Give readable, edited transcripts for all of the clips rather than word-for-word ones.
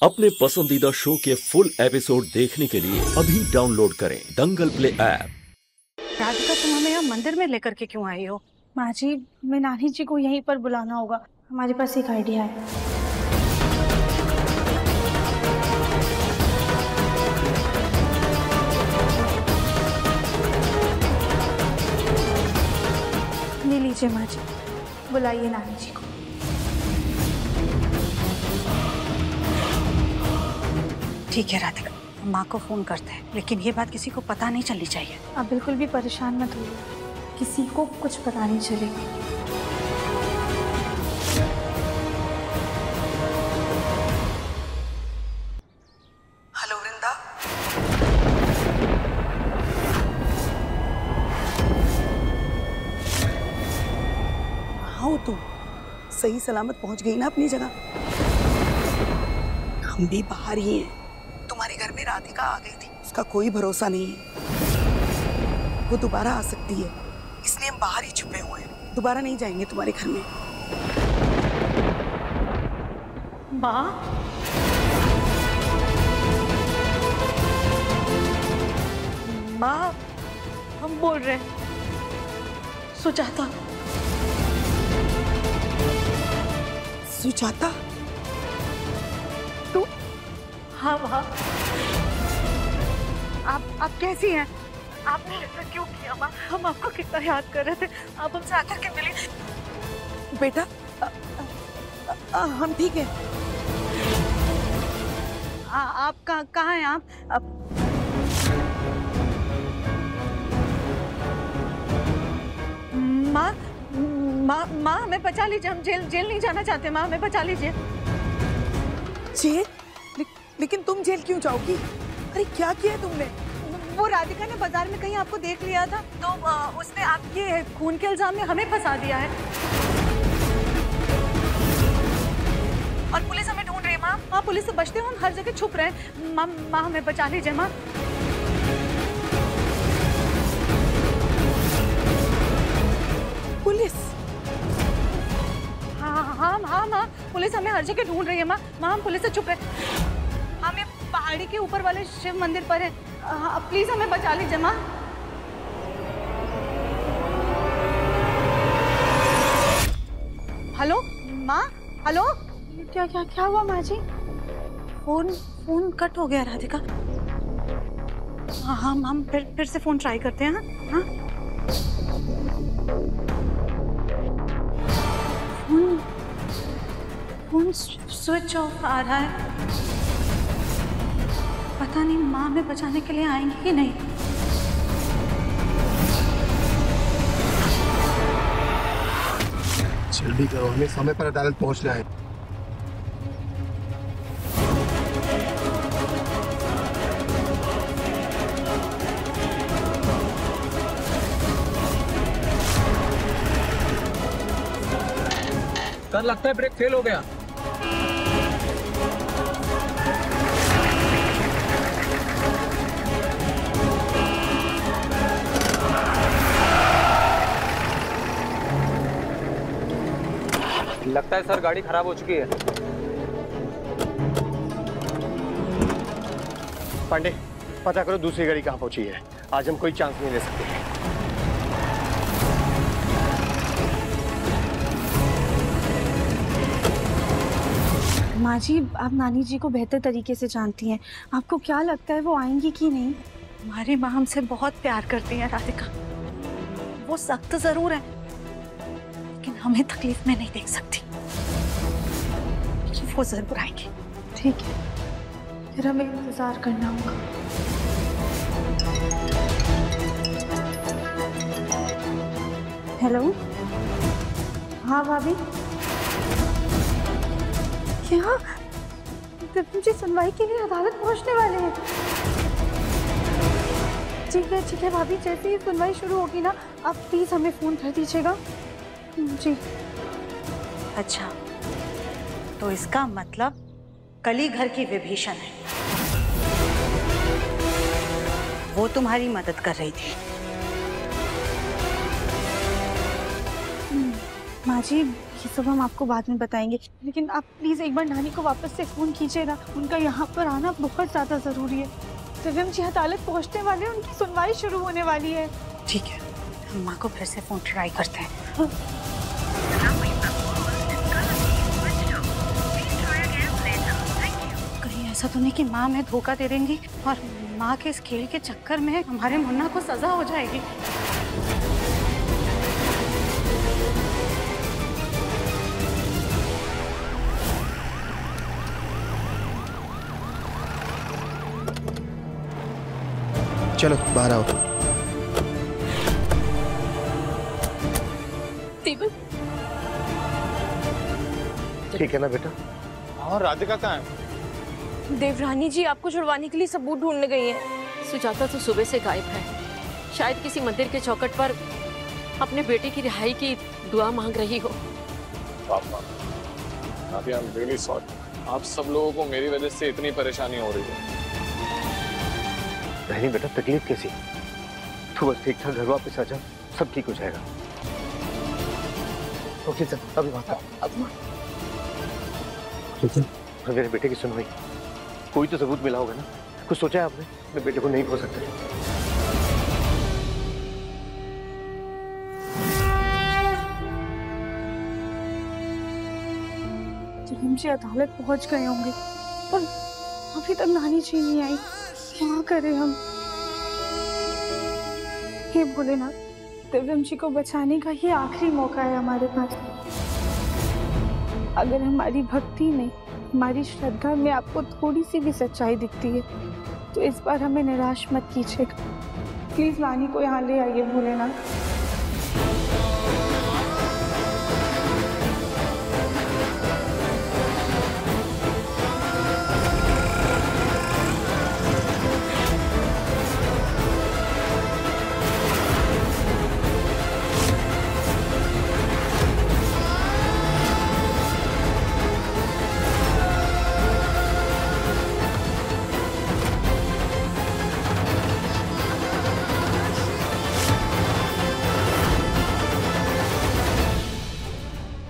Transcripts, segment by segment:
अपने पसंदीदा शो के फुल एपिसोड देखने के लिए अभी डाउनलोड करें दंगल प्ले ऐप। राधिका, तुम हमें यहाँ मंदिर में लेकर के क्यों आई हो? माँ जी, हमें नानी जी को यहीं पर बुलाना होगा। हमारे पास एक आइडिया है। ले लीजिए माँ जी, बुलाइए नानी जी को। ठीक है राधिका, हम माँ को फोन करते हैं, लेकिन ये बात किसी को पता नहीं चलनी चाहिए। आप बिल्कुल भी परेशान मत होइए, किसी को कुछ पता नहीं चलेगा। हेलो वृंदा, हाँ तुम सही सलामत पहुंच गई ना अपनी जगह? हम भी बाहर ही हैं। तुम्हारे घर में राधिका आ गई थी, उसका कोई भरोसा नहीं है, वो दोबारा आ सकती है, इसलिए हम बाहर ही छुपे हुए हैं। दोबारा नहीं जाएंगे तुम्हारे घर में। माँ, माँ, हम बोल रहे हैं सुजाता। सुजाता? तू? हाँ माँ, आप कैसी हैं? आपने ऐसा क्यों किया माँ? हम आपको कितना याद कर रहे थे, आप हमसे आकर के मिली। बेटा, हम ठीक हैं। आप कहाँ हैं? आप माँ, माँ हमें बचा लीजिए, हम जेल नहीं जाना चाहते। माँ हमें बचा लीजिए। जेल? लेकिन तुम जेल क्यों जाओगी? अरे क्या किया तुमने? वो राधिका ने बाजार में कहीं आपको देख लिया था, तो उसने आपके खून के इल्जाम में हमें फंसा दिया है, और पुलिस हमें ढूंढ रही है। माँ, माँ पुलिस से बचते हुए हम हर जगह छुप रहे हैं। माँ हमें बचा लीजिए माँ। पुलिस? हाँ माँ, पुलिस हमें हर जगह ढूंढ रही है माँ। माँ हम पुलिस से छुप रहे हैं। हम ये पहाड़ी के ऊपर वाले शिव मंदिर पर है। प्लीज हमें बचा लीजिए माँ। हेलो माँ, हेलो। क्या क्या क्या हुआ माँ जी? फोन कट हो गया राधिका। हाँ, हम फिर से फोन ट्राई करते हैं। हाँ फोन स्विच ऑफ आ रहा है। पता नहीं माँ हमें बचाने के लिए आएंगी कि नहीं। जल्दी करो, हमें समय पर अदालत पहुंचना है। सर लगता है ब्रेक फेल हो गया। लगता है सर गाड़ी खराब हो चुकी है। पांडे, पता करो दूसरी गाड़ी कहाँ पहुंची है। आज हम कोई चांस नहीं ले सकते। माँ जी, आप नानी जी को बेहतर तरीके से जानती हैं। आपको क्या लगता है वो आएंगी कि नहीं? हमारी माँ हमसे बहुत प्यार करती है राधिका। वो सख्त जरूर है, लेकिन हमें तकलीफ में नहीं देख सकती। वो जरूर आएंगी। ठीक है, फिर हमें इंतजार करना होगा। हेलो, हाँ भाभी। क्या विपिन जी सुनवाई के लिए अदालत पहुंचने वाले हैं? ठीक है भाभी, जैसे ही सुनवाई शुरू होगी ना, आप प्लीज हमें फोन कर दीजिएगा। जी। अच्छा, तो इसका मतलब कली घर की विभीषण है, वो तुम्हारी मदद कर रही थी। माँ जी, ये सब हम आपको बाद में बताएंगे, लेकिन आप प्लीज एक बार नानी को वापस से फोन कीजिएगा। उनका यहाँ पर आना बहुत ज्यादा जरूरी है। दिव्यम जी अदालत पहुँचने वाले हैं, उनकी सुनवाई शुरू होने वाली है। ठीक है, हम माँ को फिर से फोन ट्राई करते हैं। कहीं ऐसा तो नहीं कि माँ हमें धोखा दे देंगी और माँ के इस खेल के चक्कर में हमारे मुन्ना को सजा हो जाएगी। चलो बाहर आओ। ठीक है ना बेटा? और राधिका कहाँ है? देवरानी जी आपको छुड़वाने के लिए सबूत ढूंढने गई हैं। सुजाता तो सुबह से गायब है, शायद किसी मंदिर के चौखट पर अपने बेटे की रिहाई की दुआ मांग रही हो। पापा, आई एम रियली सॉरी। आप सब लोगों को मेरी वजह से इतनी परेशानी हो रही है। नहीं बेटा, तकलीफ कैसी? तू बस ठीक ठाक घर वापस आ जा, सब ठीक हो जाएगा। ओके सर, अभी बात मेरे बेटे की सुनवाई, कोई तो सबूत मिला होगा ना? कुछ सोचा है आपने? मेरे बेटे को नहीं खो सकते। दिव्यम जी अदालत पहुंच गए होंगे, पर अभी तक नानी जी नहीं आई। क्या करें हम? हे भोलेनाथ, दिव्यम जी को बचाने का ये आखिरी मौका है हमारे पास। अगर हमारी भक्ति में, हमारी श्रद्धा में आपको थोड़ी सी भी सच्चाई दिखती है तो इस बार हमें निराश मत कीजिएगा। प्लीज नानी को यहाँ ले आइए भोलेनाथ।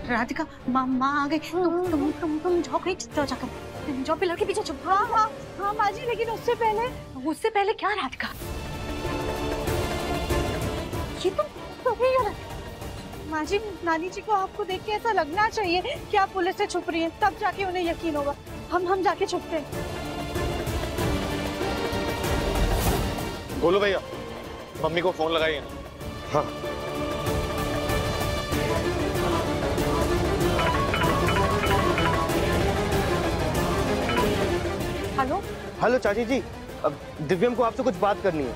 राधिका, माँ आ गई। तुम जाओ कहीं जाकर, जाओ पिलर के पीछे छुप। हाँ माँ जी, लेकिन उससे पहले क्या राधिका? ये तुम माँ जी, नानी जी को आपको देख के ऐसा लगना चाहिए कि आप पुलिस से छुप रही हैं, तब जाके उन्हें यकीन होगा। हम जाके छुपते हैं। बोलो भैया, मम्मी को फोन लगाइए। हाँ हेलो हेलो चाची जी, अब दिव्यम को आपसे कुछ बात करनी है।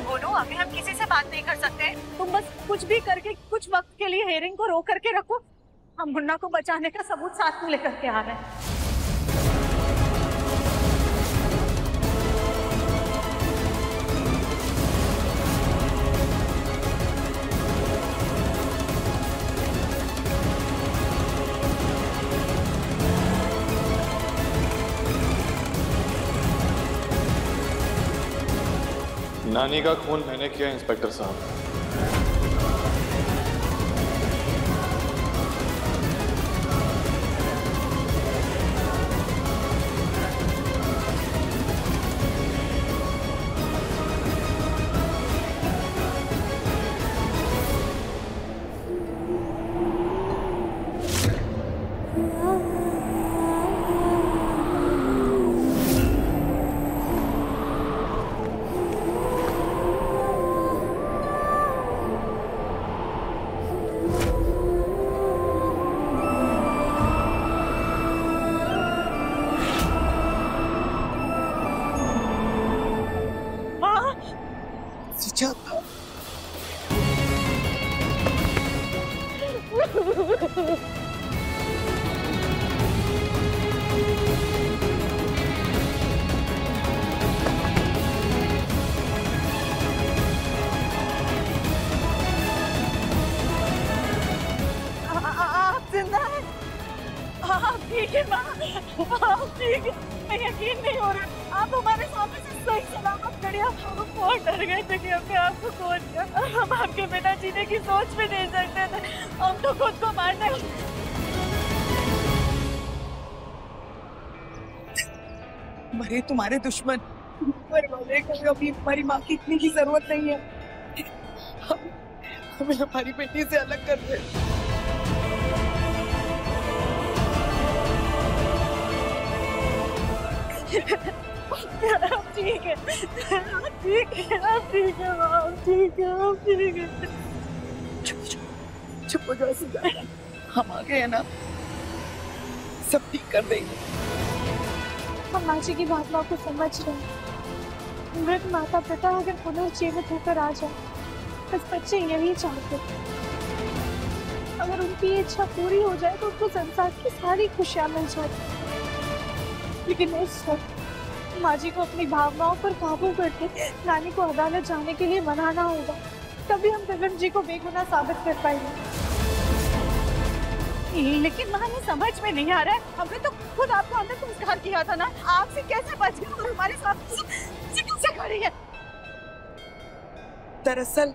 बोलो, अभी हम किसी से बात नहीं कर सकते। तुम बस कुछ भी करके कुछ वक्त के लिए हेयरिंग को रोक करके रखो। हम मुन्ना को बचाने का सबूत साथ में लेकर के आ रहे हैं। नानी का खून मैंने किया इंस्पेक्टर साहब। ठीक है, मैं यकीन नहीं हो रहा, आप हमारे सामने से सही सलामत खड़े, हम बहुत डर गए थे कि हमने आपको खो दिया। हम आपके बिना जीने की सोच भी नहीं सकते थे, हम तो खुद को मारने। मरे तुम्हारे दुश्मन, पर वाले को अभी हमारी माँ की इतनी की जरूरत नहीं है। हमें हमारी बेटी से अलग कर दे। ठीक है, ठीक है, ठीक है माँ, ठीक है, ठीक है। चुप हो जाओ सुजाता, हम आ गए हैं ना, सब ठीक कर देंगे। हम माँ जी की भावनाओं को समझ रहे हैं। मृत माता पिता अगर पुनर्जीवित होकर आ जाए, बस बच्चे यही चाहते। अगर उनकी ये इच्छा पूरी हो जाए तो उनको संसार की सारी खुशियां मिल जाती। लेकिन उस वक्त माँ जी को अपनी भावनाओं पर काबू करके नानी को अदालत जाने के लिए मनाना होगा, तभी हम गगन जी को बेगुनाह साबित कर पाएंगे। लेकिन माँ हमें समझ में नहीं आ रहा है, हमने तो खुद आपको अंदर संस्कार किया था ना, आपसे कैसे बच गए और हमारे साथ कैसे खड़ी है? दरअसल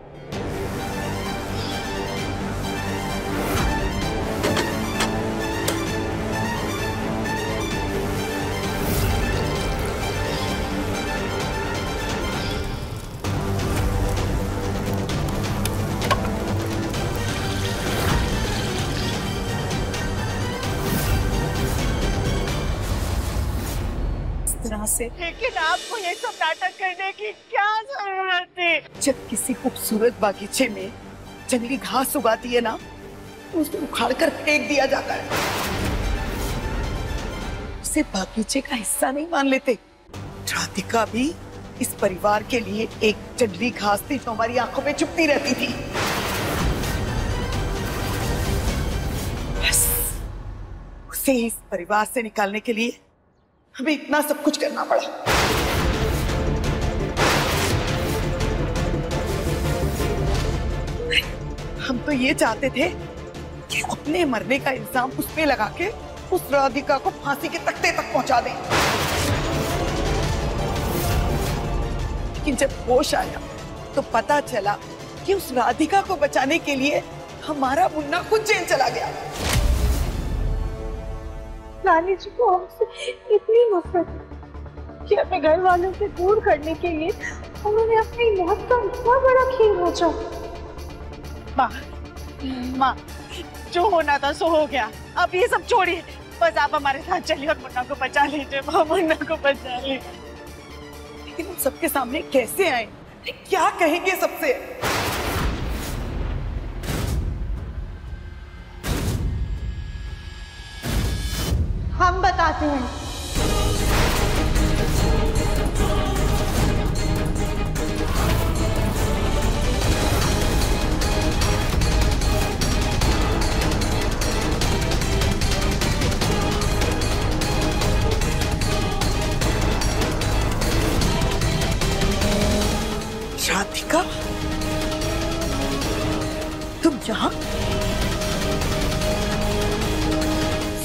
से, लेकिन आपको ये सब नाटक करने की क्या जरूरत थी? जब किसी खूबसूरत बागीचे में जंगली घास उगाती है ना, तो उसे उखाड़ कर फेंक दिया जाता है। उसे बागीचे का हिस्सा नहीं मान लेते। राधिका भी इस परिवार के लिए एक जंगली घास थी जो हमारी आंखों में चुभती रहती थी। बस उसे इस परिवार से निकालने के लिए हमें इतना सब कुछ करना पड़ा। हम तो ये चाहते थे कि अपने मरने का इल्जाम उस पे लगा के उस राधिका को फांसी के तख्ते तक पहुंचा दें। लेकिन जब होश आया तो पता चला कि उस राधिका को बचाने के लिए हमारा मुन्ना खुद जेल चला गया। नानी जी को हमसे इतनी नफरत कि अपने घर वालों से दूर करने के लिए उन्होंने अपनी मौत का इतना बड़ा खेल रचा। माँ, जो होना था सो हो गया, अब ये सब छोड़िए, बस आप हमारे साथ चलिए और मुन्ना को बचा लीजिए। माँ, मुन्ना को बचा लीजिए। लेकिन हम सबके सामने कैसे आए, क्या कहेंगे सबसे? हम बताते हैं। राधिका, तुम यहाँ?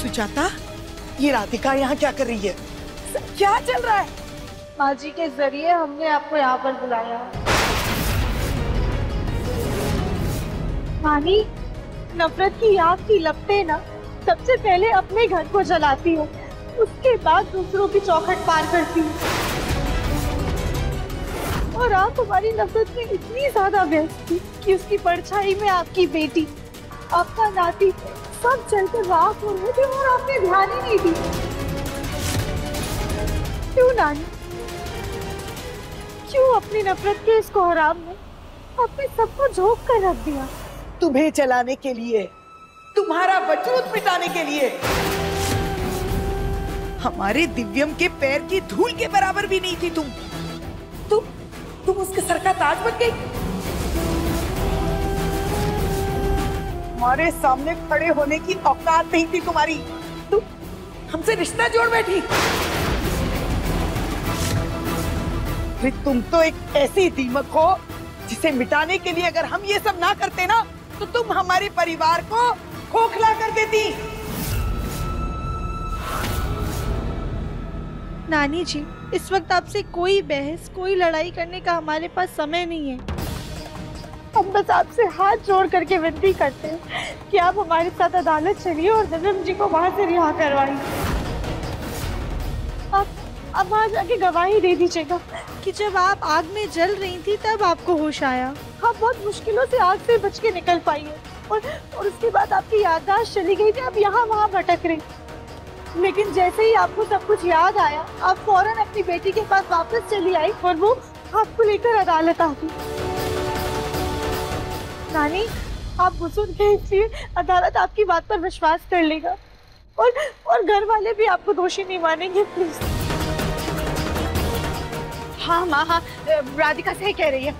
सुजाता, ये राधिका यहाँ क्या कर रही है? क्या चल रहा है? माँ जी के जरिए हमने आपको यहाँ पर बुलाया। नानी, नफरत की आग की लपटें ना सबसे पहले अपने घर को जलाती है, उसके बाद दूसरों की चौखट पार करती है। और आप हमारी नफरत में इतनी ज्यादा व्यस्त थी कि उसकी परछाई में आपकी बेटी, आपका नाती सब चलकर राख हो रहे थे और आपने ध्यान ही नहीं दी। क्यों नानी? क्यों अपनी नफरत के इस कोहराम में आपने सबको झोंक कर रख दिया? तुम्हें चलाने के लिए, तुम्हारा वजूद मिटाने के लिए। हमारे दिव्यम के पैर की धूल के बराबर भी नहीं थी तुम तुम उसके सर का ताज बन गई। हमारे सामने खड़े होने की औकात नहीं थी तुम्हारी। तुम हमसे रिश्ता जोड़ बैठी। फिर तुम तो एक ऐसी दीमक हो जिसे मिटाने के लिए अगर हम ये सब ना करते ना, तो तुम हमारे परिवार को खोखला कर देती। नानी जी, इस वक्त आपसे कोई बहस, कोई लड़ाई करने का हमारे पास समय नहीं है। हम बस आपसे हाथ जोड़ करके विनती करते हैं कि आप हमारे साथ अदालत चलिए और दिव्यम जी को वहाँ से रिहा करवाइए। आप वहाँ जाके गवाही दे दीजिएगा कि जब आप आग में जल रही थी तब आपको होश आया। आप बहुत मुश्किलों से आग से बच के निकल पाई है और उसके बाद आपकी याददाश्त चली गई थी, आप यहाँ वहाँ भटक रही। लेकिन जैसे ही आपको सब कुछ याद आया, आप फौरन अपनी बेटी के पास वापस चली आई और वो आपको लेकर अदालत आ गई। नानी, आप बुजुर्ग हैं, इसलिए अदालत आपकी बात पर विश्वास कर लेगा और घर वाले भी आपको दोषी नहीं मानेंगे। प्लीज। हाँ माँ, हाँ राधिका सही कह रही है।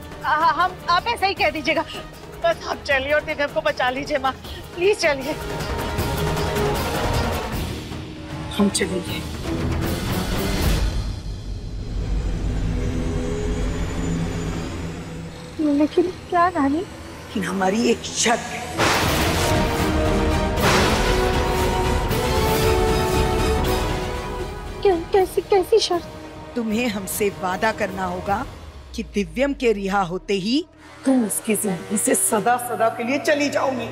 आप ऐसा ही कह दीजिएगा। बस आप चलिए और दिव्यम को बचा लीजिए माँ, प्लीज चलिए। हम चलेंगे। लेकिन क्या नानी? लेकिन हमारी एक शर्त है। कैसी शर्त? तुम्हें हमसे वादा करना होगा कि दिव्यम के रिहा होते ही तुम उसकी जिंदगी से सदा सदा के लिए चली जाओगी।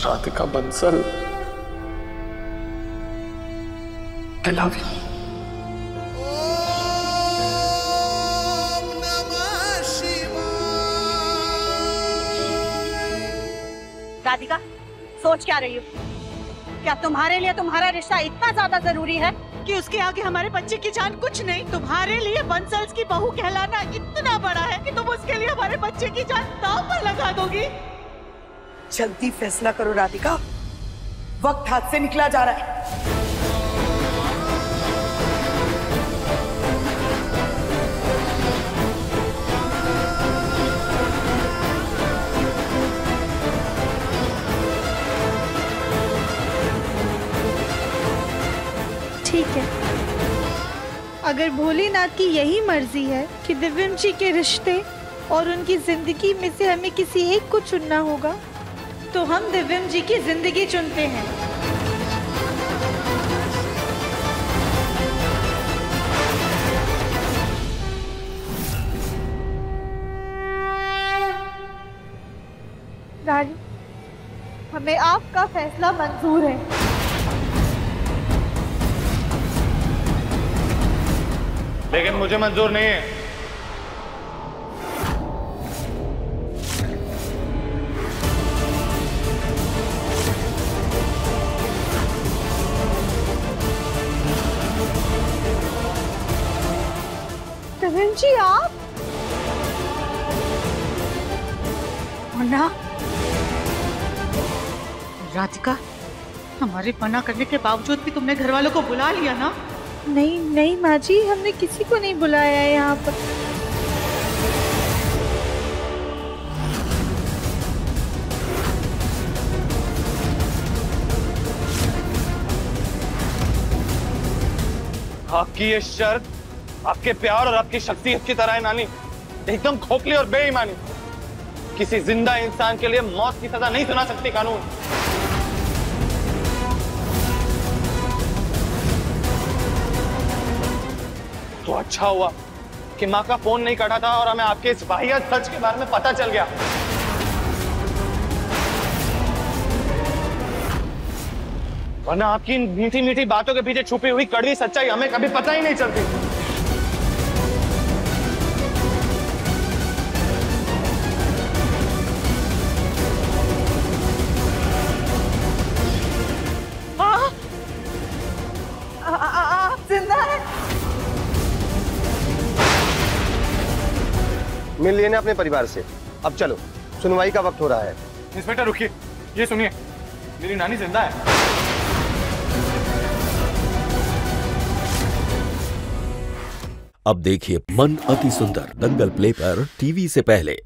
Radhika Bansal, I love you. Radhika, सोच क्या रही हो? क्या तुम्हारे लिए तुम्हारा रिश्ता इतना ज्यादा जरूरी है कि उसके आगे हमारे बच्चे की जान कुछ नहीं? तुम्हारे लिए बंसल्स की बहू कहलाना इतना बड़ा है कि तुम उसके लिए हमारे बच्चे की जान दांव पर लगा दोगी? जल्दी फैसला करो राधिका, वक्त हाथ से निकला जा रहा है। ठीक है, अगर भोलेनाथ की यही मर्जी है कि दिव्यम जी के रिश्ते और उनकी जिंदगी में से हमें किसी एक को चुनना होगा, तो हम दिव्यम जी की जिंदगी चुनते हैं। रानी, हमें आपका फैसला मंजूर है। लेकिन मुझे मंजूर नहीं है। दिव्यम जी, आप? मुन्ना, राधिका, हमारे मना करने के बावजूद भी तुमने घर वालों को बुला लिया ना? नहीं नहीं माँ जी, हमने किसी को नहीं बुलाया है यहाँ पर। आपकी ये शर्त आपके प्यार और आपकी शख्सियत की तरह है नानी, एकदम खोखली और बेईमानी। किसी जिंदा इंसान के लिए मौत की सजा नहीं सुना सकती कानून। तो अच्छा हुआ कि माँ का फोन नहीं कटा था और हमें आपके इस वाहियात सच के बारे में पता चल गया। वरना आपकी इन मीठी मीठी बातों के पीछे छुपी हुई कड़वी सच्चाई हमें कभी पता ही नहीं चलती। आप जिंदा हैं? मिल लिए ना अपने परिवार से, अब चलो, सुनवाई का वक्त हो रहा है। इंस्पेक्टर रुकिए, ये सुनिए, मेरी नानी जिंदा है। अब देखिए मन अति सुंदर दंगल प्ले पर टीवी से पहले।